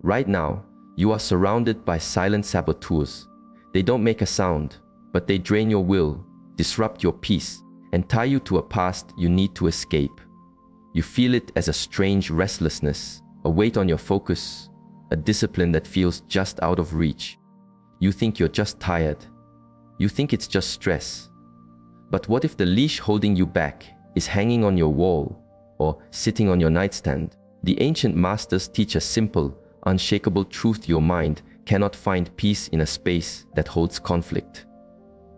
Right now, you are surrounded by silent saboteurs. They don't make a sound, but they drain your will, disrupt your peace, and tie you to a past you need to escape. You feel it as a strange restlessness, a weight on your focus, a discipline that feels just out of reach. You think you're just tired. You think it's just stress. But what if the leash holding you back is hanging on your wall or sitting on your nightstand? The ancient masters teach a simple, unshakable truth: your mind cannot find peace in a space that holds conflict.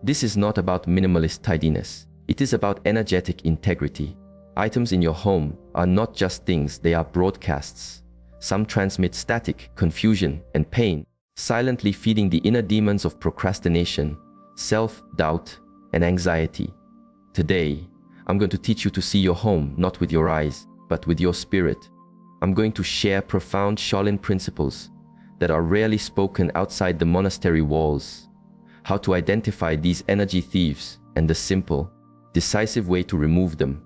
This is not about minimalist tidiness. It is about energetic integrity. Items in your home are not just things, they are broadcasts. Some transmit static, confusion, and pain, silently feeding the inner demons of procrastination, self-doubt, and anxiety. Today, I'm going to teach you to see your home not with your eyes, but with your spirit. I'm going to share profound Sharpen principles that are rarely spoken outside the monastery walls. How to identify these energy thieves and the simple, decisive way to remove them.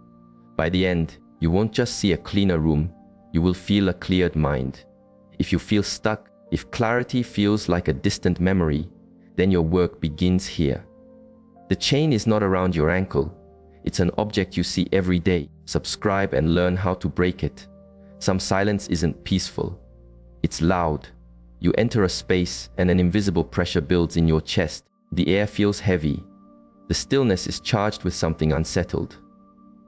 By the end, you won't just see a cleaner room, you will feel a cleared mind. If you feel stuck, if clarity feels like a distant memory, then your work begins here. The chain is not around your ankle. It's an object you see every day. Subscribe and learn how to break it. Some silence isn't peaceful. It's loud. You enter a space and an invisible pressure builds in your chest. The air feels heavy. The stillness is charged with something unsettled.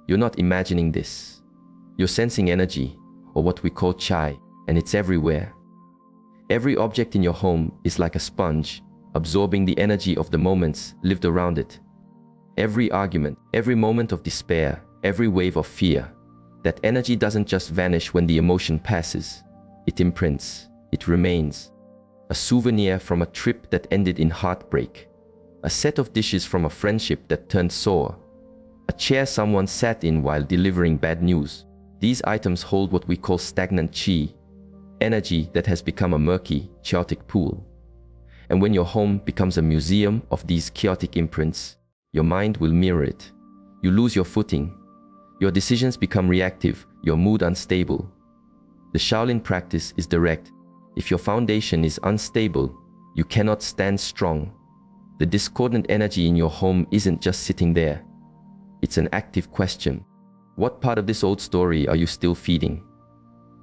You're not imagining this. You're sensing energy, or what we call chai, and it's everywhere. Every object in your home is like a sponge, absorbing the energy of the moments lived around it. Every argument, every moment of despair, every wave of fear. That energy doesn't just vanish when the emotion passes. It imprints. It remains. A souvenir from a trip that ended in heartbreak. A set of dishes from a friendship that turned sour. A chair someone sat in while delivering bad news. These items hold what we call stagnant chi, energy that has become a murky, chaotic pool. And when your home becomes a museum of these chaotic imprints, your mind will mirror it. You lose your footing. Your decisions become reactive, your mood unstable. The Shaolin practice is direct. If your foundation is unstable, you cannot stand strong. The discordant energy in your home isn't just sitting there. It's an active question. What part of this old story are you still feeding?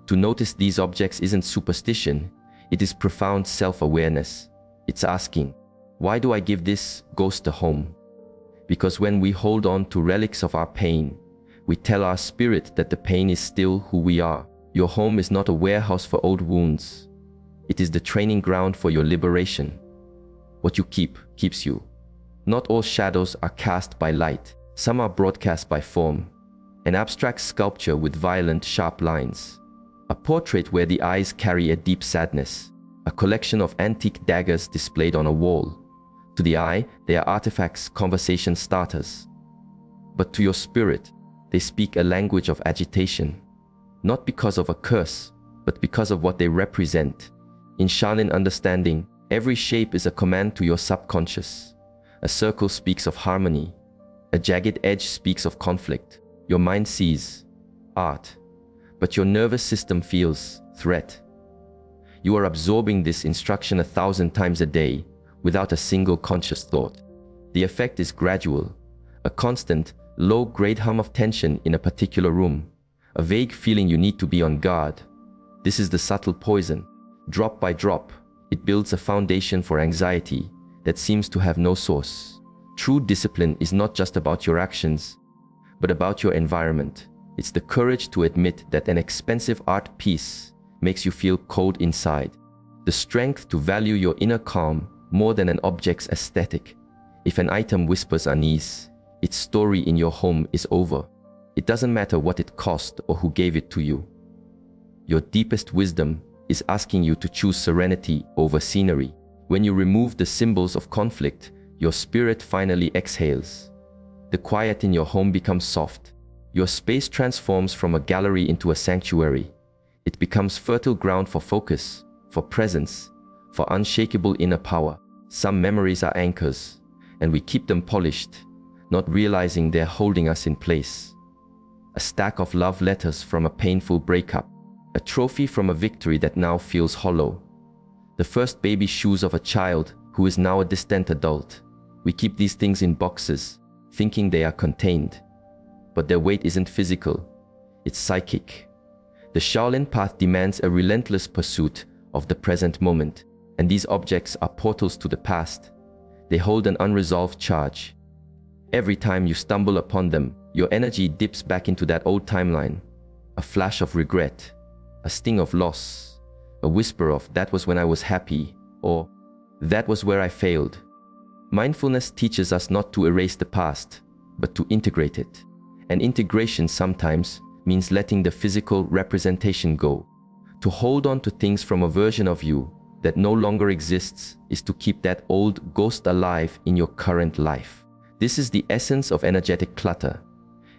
To notice these objects isn't superstition, it is profound self-awareness. It's asking, why do I give this ghost a home? Because when we hold on to relics of our pain, we tell our spirit that the pain is still who we are. Your home is not a warehouse for old wounds. It is the training ground for your liberation. What you keep keeps you. Not all shadows are cast by light. Some are broadcast by form. An abstract sculpture with violent, sharp lines. A portrait where the eyes carry a deep sadness. A collection of antique daggers displayed on a wall. To the eye, they are artifacts, conversation starters. But to your spirit, they speak a language of agitation. Not because of a curse, but because of what they represent. In Sharpen understanding, every shape is a command to your subconscious. A circle speaks of harmony. A jagged edge speaks of conflict. Your mind sees art, but your nervous system feels threat. You are absorbing this instruction 1,000 times a day without a single conscious thought. The effect is gradual, a constant, low-grade hum of tension in a particular room, a vague feeling you need to be on guard. This is the subtle poison. Drop by drop, it builds a foundation for anxiety that seems to have no source. True discipline is not just about your actions, but about your environment. It's the courage to admit that an expensive art piece makes you feel cold inside. The strength to value your inner calm more than an object's aesthetic. If an item whispers unease, its story in your home is over. It doesn't matter what it cost or who gave it to you. Your deepest wisdom is asking you to choose serenity over scenery. When you remove the symbols of conflict, your spirit finally exhales. The quiet in your home becomes soft. Your space transforms from a gallery into a sanctuary. It becomes fertile ground for focus, for presence, for unshakable inner power. Some memories are anchors, and we keep them polished, not realizing they're holding us in place. A stack of love letters from a painful breakup. a trophy from a victory that now feels hollow. The first baby shoes of a child who is now a distant adult. We keep these things in boxes, thinking they are contained. But their weight isn't physical, it's psychic. The Shaolin path demands a relentless pursuit of the present moment, and these objects are portals to the past. They hold an unresolved charge. Every time you stumble upon them, your energy dips back into that old timeline. A flash of regret, a sting of loss, a whisper of "that was when I was happy," or "that was where I failed." Mindfulness teaches us not to erase the past, but to integrate it. And integration sometimes means letting the physical representation go. To hold on to things from a version of you that no longer exists is to keep that old ghost alive in your current life. This is the essence of energetic clutter.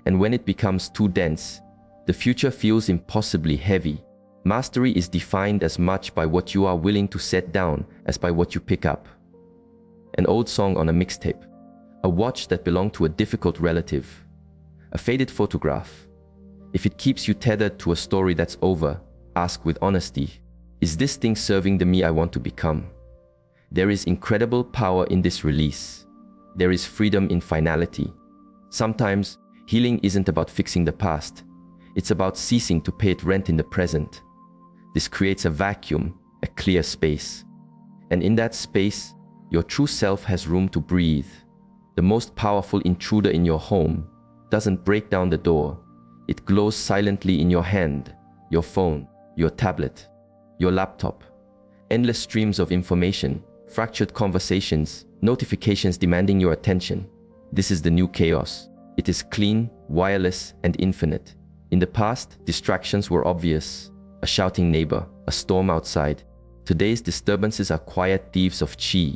And when it becomes too dense, the future feels impossibly heavy. Mastery is defined as much by what you are willing to set down as by what you pick up. An old song on a mixtape, a watch that belonged to a difficult relative, a faded photograph. If it keeps you tethered to a story that's over, ask with honesty, is this thing serving the me I want to become? There is incredible power in this release. There is freedom in finality. Sometimes, healing isn't about fixing the past. It's about ceasing to pay it rent in the present. This creates a vacuum, a clear space. And in that space, your true self has room to breathe. The most powerful intruder in your home doesn't break down the door. It glows silently in your hand, your phone, your tablet, your laptop. Endless streams of information, fractured conversations, notifications demanding your attention. This is the new chaos. It is clean, wireless, and infinite. In the past, distractions were obvious. A shouting neighbor, a storm outside. Today's disturbances are quiet thieves of chi.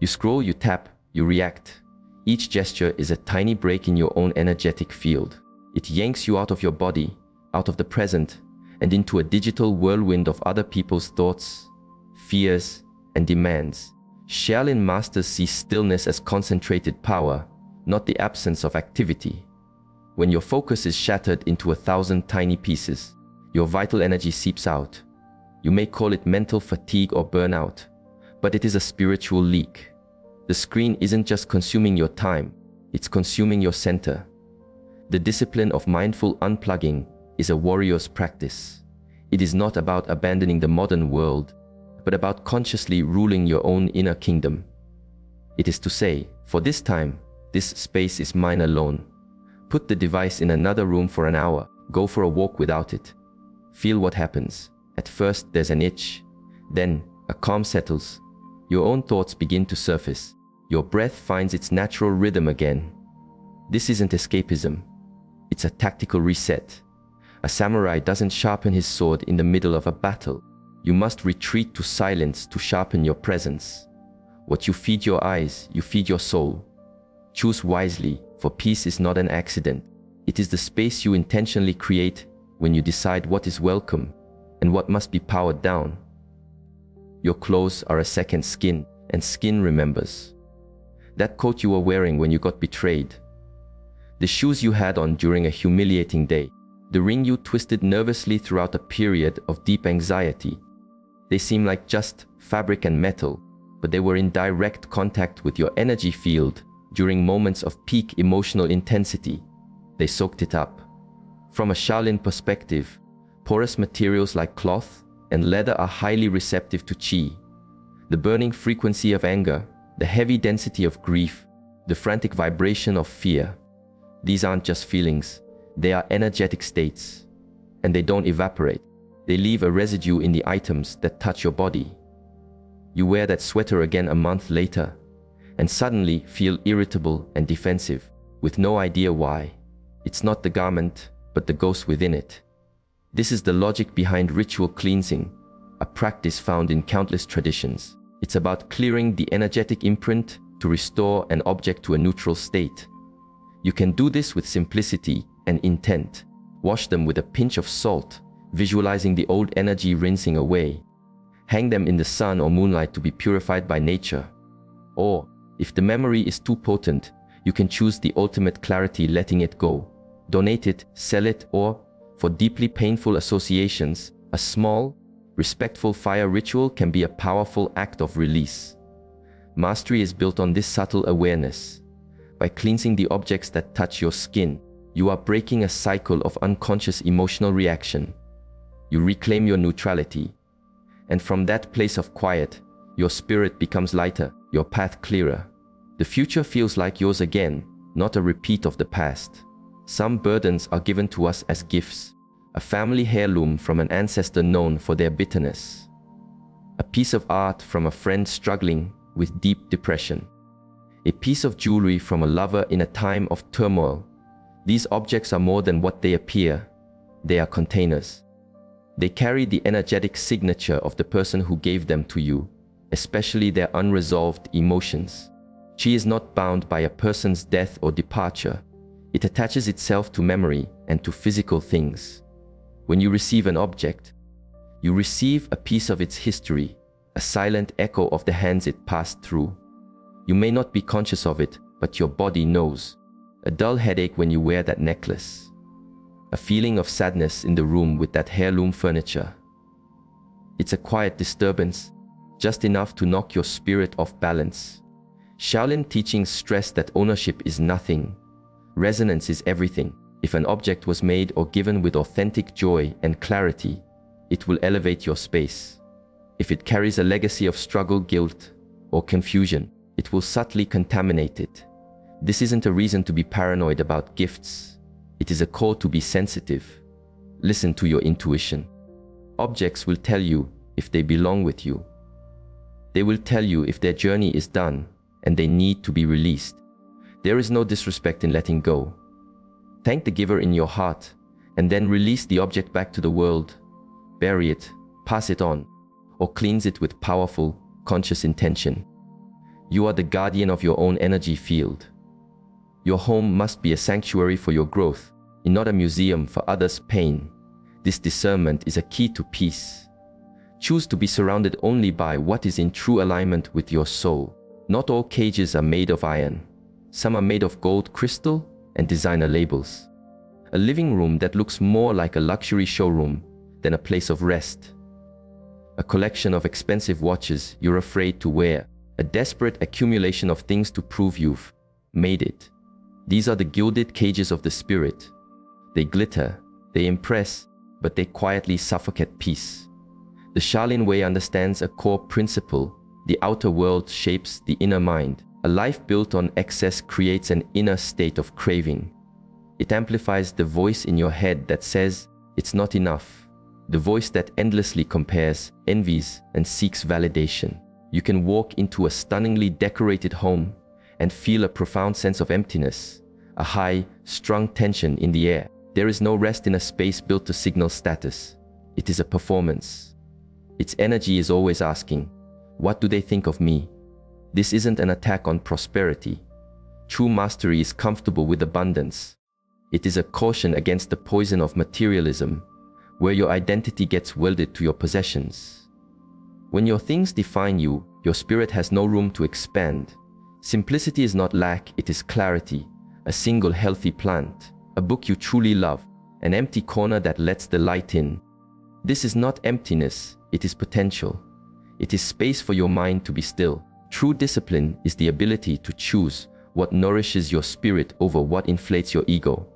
You scroll, you tap, you react. Each gesture is a tiny break in your own energetic field. It yanks you out of your body, out of the present, and into a digital whirlwind of other people's thoughts, fears, and demands. Shaolin masters see stillness as concentrated power, not the absence of activity. When your focus is shattered into 1,000 tiny pieces, your vital energy seeps out. You may call it mental fatigue or burnout, but it is a spiritual leak. The screen isn't just consuming your time, it's consuming your center. The discipline of mindful unplugging is a warrior's practice. It is not about abandoning the modern world, but about consciously ruling your own inner kingdom. It is to say, for this time, this space is mine alone. Put the device in another room for an hour. Go for a walk without it. Feel what happens. At first, there's an itch. Then, a calm settles. Your own thoughts begin to surface. Your breath finds its natural rhythm again. This isn't escapism. It's a tactical reset. A samurai doesn't sharpen his sword in the middle of a battle. You must retreat to silence to sharpen your presence. What you feed your eyes, you feed your soul. Choose wisely, for peace is not an accident. It is the space you intentionally create when you decide what is welcome and what must be powered down. Your clothes are a second skin, and skin remembers. That coat you were wearing when you got betrayed. The shoes you had on during a humiliating day. The ring you twisted nervously throughout a period of deep anxiety. They seem like just fabric and metal, but they were in direct contact with your energy field during moments of peak emotional intensity. They soaked it up. From a Shaolin perspective, porous materials like cloth and leather are highly receptive to qi. The burning frequency of anger, the heavy density of grief, the frantic vibration of fear. These aren't just feelings, they are energetic states. And they don't evaporate. They leave a residue in the items that touch your body. You wear that sweater again a month later, and suddenly feel irritable and defensive, with no idea why. It's not the garment, but the ghost within it. This is the logic behind ritual cleansing, a practice found in countless traditions. It's about clearing the energetic imprint to restore an object to a neutral state. You can do this with simplicity and intent. Wash them with a pinch of salt, visualizing the old energy rinsing away. Hang them in the sun or moonlight to be purified by nature. Or, if the memory is too potent, you can choose the ultimate clarity, letting it go. Donate it, sell it, or, for deeply painful associations, A small, respectful fire ritual can be a powerful act of release. Mastery is built on this subtle awareness. By cleansing the objects that touch your skin, you are breaking a cycle of unconscious emotional reaction. You reclaim your neutrality. And from that place of quiet, your spirit becomes lighter, your path clearer. The future feels like yours again, not a repeat of the past. Some burdens are given to us as gifts. A family heirloom from an ancestor known for their bitterness. A piece of art from a friend struggling with deep depression. A piece of jewelry from a lover in a time of turmoil. These objects are more than what they appear. They are containers. They carry the energetic signature of the person who gave them to you, especially their unresolved emotions. Chi is not bound by a person's death or departure. It attaches itself to memory and to physical things. When you receive an object, you receive a piece of its history, a silent echo of the hands it passed through. You may not be conscious of it, but your body knows. A dull headache when you wear that necklace. A feeling of sadness in the room with that heirloom furniture. It's a quiet disturbance, just enough to knock your spirit off balance. Shaolin teachings stress that ownership is nothing. Resonance is everything. If an object was made or given with authentic joy and clarity, it will elevate your space. If it carries a legacy of struggle, guilt, or confusion, it will subtly contaminate it. This isn't a reason to be paranoid about gifts. It is a call to be sensitive. Listen to your intuition. Objects will tell you if they belong with you. They will tell you if their journey is done and they need to be released. There is no disrespect in letting go. Thank the giver in your heart, and then release the object back to the world. Bury it, pass it on, or cleanse it with powerful, conscious intention. You are the guardian of your own energy field. Your home must be a sanctuary for your growth, and not a museum for others' pain. This discernment is a key to peace. Choose to be surrounded only by what is in true alignment with your soul. Not all cages are made of iron. Some are made of gold crystal and designer labels. A living room that looks more like a luxury showroom than a place of rest. A collection of expensive watches you're afraid to wear. A desperate accumulation of things to prove you've made it. These are the gilded cages of the spirit. They glitter, they impress, but they quietly suffocate peace. The Shaolin way understands a core principle. The outer world shapes the inner mind. A life built on excess creates an inner state of craving. It amplifies the voice in your head that says, it's not enough. The voice that endlessly compares, envies, and seeks validation. You can walk into a stunningly decorated home and feel a profound sense of emptiness, a high, strung tension in the air. There is no rest in a space built to signal status. It is a performance. Its energy is always asking, what do they think of me? This isn't an attack on prosperity. True mastery is comfortable with abundance. It is a caution against the poison of materialism, where your identity gets welded to your possessions. When your things define you, your spirit has no room to expand. Simplicity is not lack, it is clarity. A single healthy plant, a book you truly love, an empty corner that lets the light in. This is not emptiness, it is potential. It is space for your mind to be still. True discipline is the ability to choose what nourishes your spirit over what inflates your ego.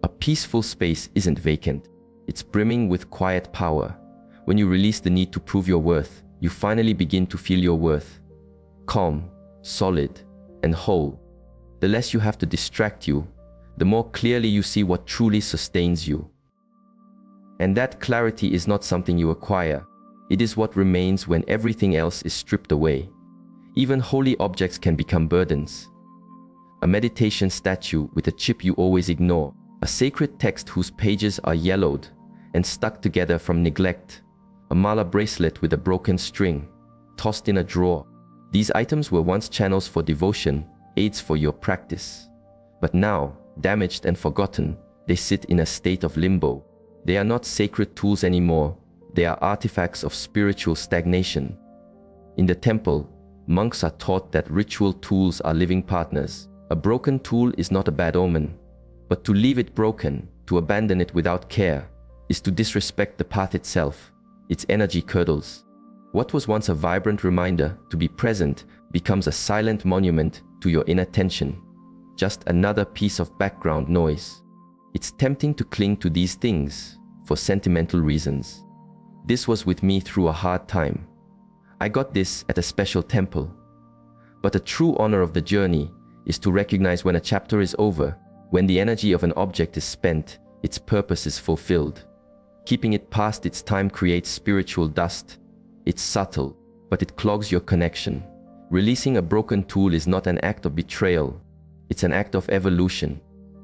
A peaceful space isn't vacant. It's brimming with quiet power. When you release the need to prove your worth, you finally begin to feel your worth. Calm, solid, and whole. The less you have to distract you, the more clearly you see what truly sustains you. And that clarity is not something you acquire. It is what remains when everything else is stripped away. Even holy objects can become burdens. A meditation statue with a chip you always ignore. A sacred text whose pages are yellowed and stuck together from neglect. A mala bracelet with a broken string, tossed in a drawer. These items were once channels for devotion, aids for your practice. But now, damaged and forgotten, they sit in a state of limbo. They are not sacred tools anymore. They are artifacts of spiritual stagnation. In the temple, monks are taught that ritual tools are living partners. A broken tool is not a bad omen, but to leave it broken, to abandon it without care, is to disrespect the path itself. Its energy curdles. What was once a vibrant reminder to be present becomes a silent monument to your inner tension, just another piece of background noise. It's tempting to cling to these things for sentimental reasons. This was with me through a hard time. I got this at a special temple. But a true honor of the journey is to recognize when a chapter is over, when the energy of an object is spent, its purpose is fulfilled. Keeping it past its time creates spiritual dust. It's subtle, but it clogs your connection. Releasing a broken tool is not an act of betrayal. It's an act of evolution.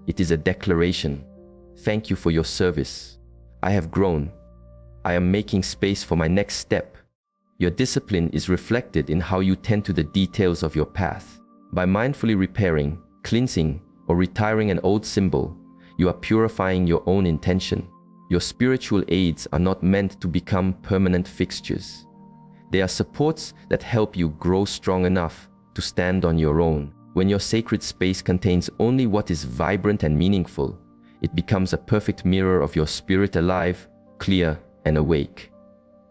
It is a declaration. Thank you for your service. I have grown. I am making space for my next step. Your discipline is reflected in how you tend to the details of your path. By mindfully repairing, cleansing, or retiring an old symbol, you are purifying your own intention. Your spiritual aids are not meant to become permanent fixtures. They are supports that help you grow strong enough to stand on your own. When your sacred space contains only what is vibrant and meaningful, it becomes a perfect mirror of your spirit, alive, clear, and awake.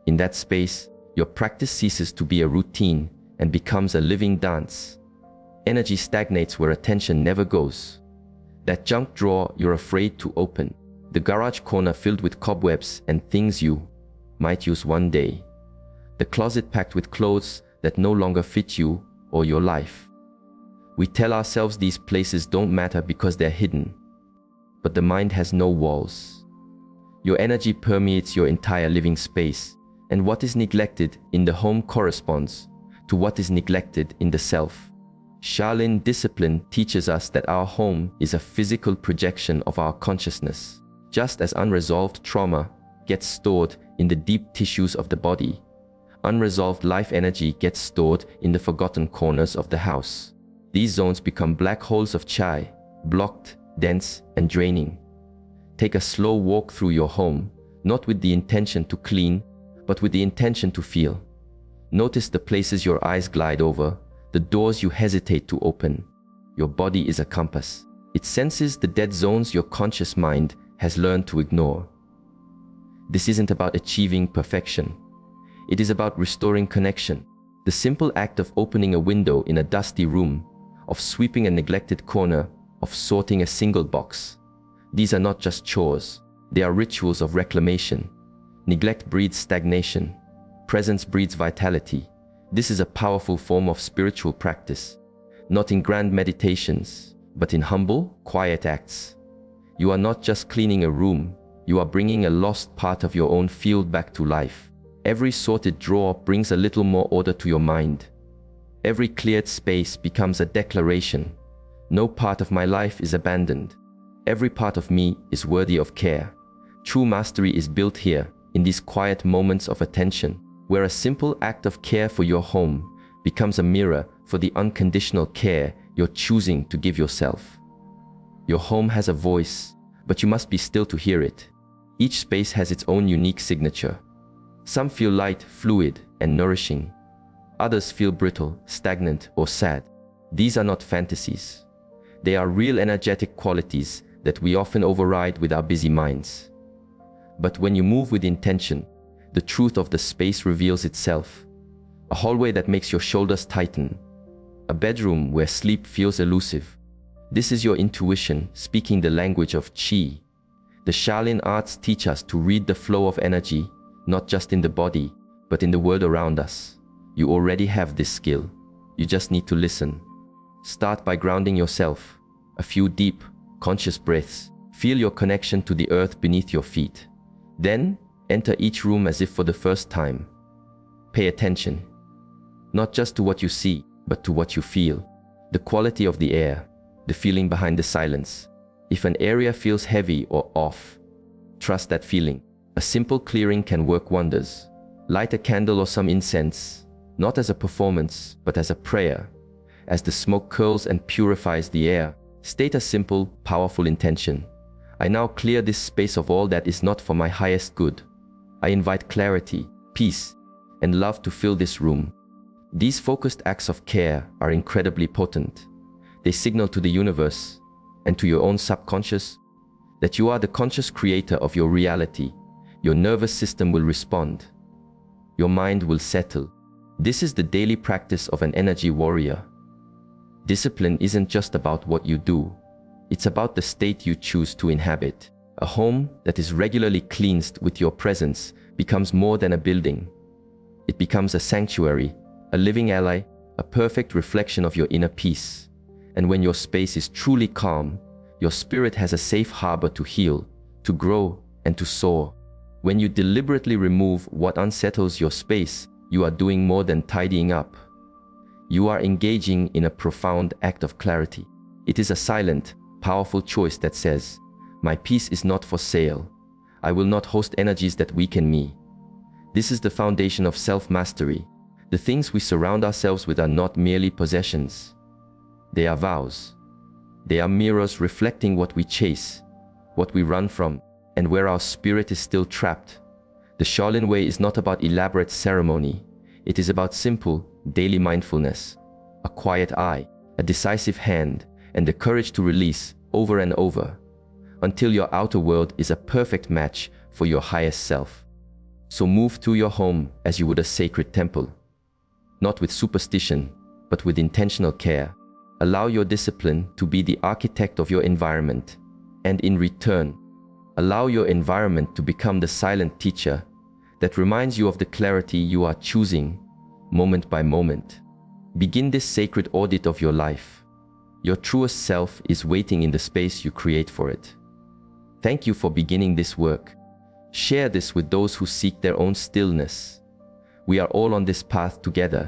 In that space, your practice ceases to be a routine and becomes a living dance. Energy stagnates where attention never goes. That junk drawer you're afraid to open, the garage corner filled with cobwebs and things you might use one day, the closet packed with clothes that no longer fit you or your life. We tell ourselves these places don't matter because they're hidden, but the mind has no walls. Your energy permeates your entire living space, and what is neglected in the home corresponds to what is neglected in the self. Sharpen discipline teaches us that our home is a physical projection of our consciousness. Just as unresolved trauma gets stored in the deep tissues of the body, unresolved life energy gets stored in the forgotten corners of the house. These zones become black holes of chai, blocked, dense, and draining. Take a slow walk through your home, not with the intention to clean, but with the intention to feel. Notice the places your eyes glide over, the doors you hesitate to open. Your body is a compass. It senses the dead zones your conscious mind has learned to ignore. This isn't about achieving perfection. It is about restoring connection. The simple act of opening a window in a dusty room, of sweeping a neglected corner, of sorting a single box. These are not just chores. They are rituals of reclamation. Neglect breeds stagnation. Presence breeds vitality. This is a powerful form of spiritual practice, not in grand meditations, but in humble, quiet acts. You are not just cleaning a room, you are bringing a lost part of your own field back to life. Every sorted drawer brings a little more order to your mind. Every cleared space becomes a declaration. No part of my life is abandoned. Every part of me is worthy of care. True mastery is built here, in these quiet moments of attention, where a simple act of care for your home becomes a mirror for the unconditional care you're choosing to give yourself. Your home has a voice, but you must be still to hear it. Each space has its own unique signature. Some feel light, fluid, and nourishing. Others feel brittle, stagnant, or sad. These are not fantasies. They are real energetic qualities that we often override with our busy minds. But when you move with intention, the truth of the space reveals itself. A hallway that makes your shoulders tighten. A bedroom where sleep feels elusive. This is your intuition speaking the language of Qi. The Sharpen arts teach us to read the flow of energy, not just in the body, but in the world around us. You already have this skill. You just need to listen. Start by grounding yourself. A few deep, conscious breaths. Feel your connection to the earth beneath your feet. Then, enter each room as if for the first time. Pay attention, not just to what you see, but to what you feel. The quality of the air, the feeling behind the silence. If an area feels heavy or off, trust that feeling. A simple clearing can work wonders. Light a candle or some incense, not as a performance, but as a prayer. As the smoke curls and purifies the air, state a simple, powerful intention. I now clear this space of all that is not for my highest good. I invite clarity, peace, and love to fill this room. These focused acts of care are incredibly potent. They signal to the universe and to your own subconscious that you are the conscious creator of your reality Your nervous system will respond. Your mind will settle. This is the daily practice of an energy warrior. Discipline isn't just about what you do. It's about the state you choose to inhabit. A home that is regularly cleansed with your presence becomes more than a building. It becomes a sanctuary, a living ally, a perfect reflection of your inner peace. And when your space is truly calm, your spirit has a safe harbor to heal, to grow, and to soar. When you deliberately remove what unsettles your space, you are doing more than tidying up. You are engaging in a profound act of clarity. It is a silent, powerful choice that says, "My peace is not for sale. I will not host energies that weaken me." This is the foundation of self-mastery. The things we surround ourselves with are not merely possessions. They are vows. They are mirrors reflecting what we chase, what we run from, and where our spirit is still trapped. The Sharpen way is not about elaborate ceremony. It is about simple, daily mindfulness, a quiet eye, a decisive hand, and the courage to release over and over, until your outer world is a perfect match for your highest self. So move through your home as you would a sacred temple, not with superstition, but with intentional care. Allow your discipline to be the architect of your environment, and in return, allow your environment to become the silent teacher that reminds you of the clarity you are choosing moment by moment. Begin this sacred audit of your life. Your truest self is waiting in the space you create for it. Thank you for beginning this work. Share this with those who seek their own stillness. We are all on this path together.